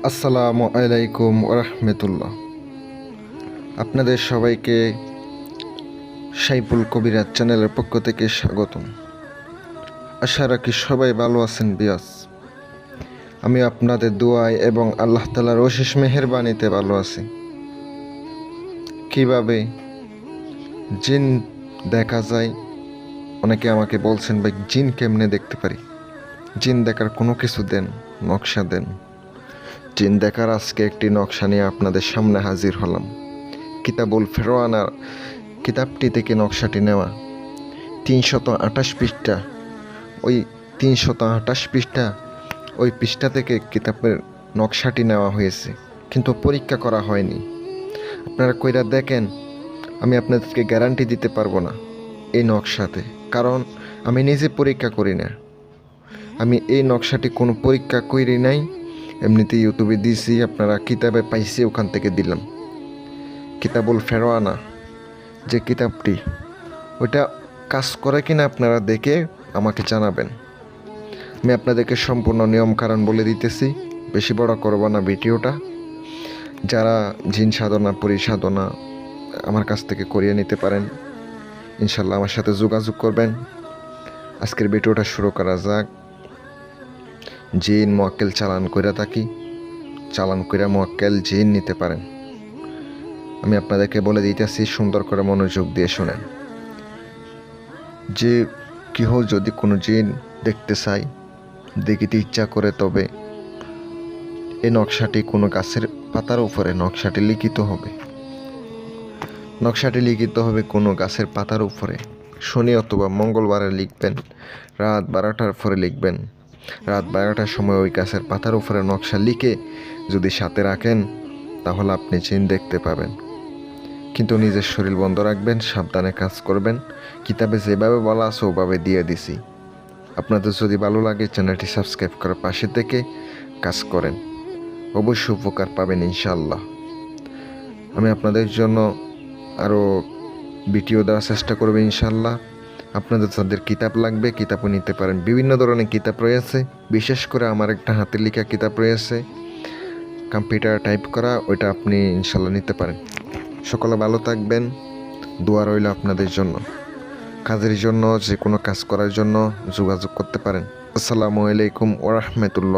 আসসালামু আলাইকুম ওরহমতুল্লাহ। আপনাদের সবাইকে সাইফুল কবিরাজ চ্যানেলের পক্ষ থেকে স্বাগতম। আশা রাখি সবাই ভালো আছেন বিয়াস। আমি আপনাদের দোয়ায় এবং আল্লাহ তাআলার অশেষ মেহেরবানিতে ভালো আছি। কিভাবে জিন দেখা যায়? অনেকে আমাকে বলছেন ভাই জিন কেমনে দেখতে পারি? জিন দেখার কোনো কিছু দেন, নকশা দেন। জিন দেখার আজকে একটি নকশা নিয়ে আপনাদের সামনে হাজির হলাম। কিতাবুল ফেরওয়ানার কিতাবটি থেকে নকশাটি নেওয়া। 328 পৃষ্ঠা। ওই 328 পৃষ্ঠা ওই পৃষ্ঠা থেকে কিতাবের নকশাটি নেওয়া হয়েছে, কিন্তু পরীক্ষা করা হয়নি। আপনারা কইরা দেখেন, আমি আপনাদেরকে গ্যারান্টি দিতে পারবো না এই নকশাতে, কারণ আমি নিজে পরীক্ষা করি না। আমি এই নকশাটি কোনো পরীক্ষা করি নাই, এমনিতে ইউটিউবে দিয়েছি, আপনারা কিতাবে পাইছি ওখান থেকে দিলাম। কিতাবুল ফেরওয়ানা যে কিতাবটি, ওইটা কাজ করে কিনা আপনারা দেখে আমাকে জানাবেন। আমি আপনাদেরকে সম্পূর্ণ নিয়ম কারণ বলে দিতেছি, বেশি বড় করব না ভিডিওটা। যারা জিন সাধনা পরিসাধনা আমার কাছ থেকে করিয়ে নিতে পারেন, ইনশাল্লাহ আমার সাথে যোগাযোগ করবেন। আজকের ভিডিওটা শুরু করা যাক। জিন মোয়াক্কেল চালান কইরা থাকি, চালান কইরা মোয়াক্কেল জিন নিতে পারেন। আমি আপনাদেরকে বলে দিতেছি, সুন্দর করে মনোযোগ দিয়ে শোনেন। যে কেহ যদি কোনো জিন দেখতে চায়, দেখিতে ইচ্ছা করে, তবে এই নকশাটি কোনো গাছের পাতার উপরে নকশাটি লিখিত হবে। নকশাটি লিখিত হবে কোনো গাছের পাতার উপরে। শনি অথবা মঙ্গলবারে লিখবেন, রাত 12টার পরে লিখবেন। রাত 12টার সময় ওই গাছের পাতার উপরে নকশা লিখে যদি সাথে রাখেন, তাহলে আপনি জিন দেখতে পাবেন। কিন্তু নিজের শরীর বন্ধ রাখবেন, সাবধানে কাজ করবেন। কিতাবে যেভাবে বলা আছে ওভাবে দিয়ে দিছি। আপনাদের যদি ভালো লাগে চ্যানেলটি সাবস্ক্রাইব করে পাশে থেকে কাজ করেন, অবশ্যই উপকার পাবেন ইনশাআল্লাহ। আমি আপনাদের জন্য আরও ভিডিও দেওয়ার চেষ্টা করব ইনশাআল্লাহ। আপনাদের যাদের কিতাব লাগবে কিতাবও নিতে পারেন। বিভিন্ন ধরনের কিতাব রয়েছে, বিশেষ করে আমার একটা হাতে লেখা কিতাব রয়েছে, কম্পিউটার টাইপ করা, ওইটা আপনি ইনশাআল্লাহ নিতে পারেন। সকলে ভালো থাকবেন, দোয়া রইল আপনাদের জন্য। কাজের জন্য, যে কোনো কাজ করার জন্য যোগাযোগ করতে পারেন। আসসালামু আলাইকুম ওয়া রাহমাতুল্লাহ।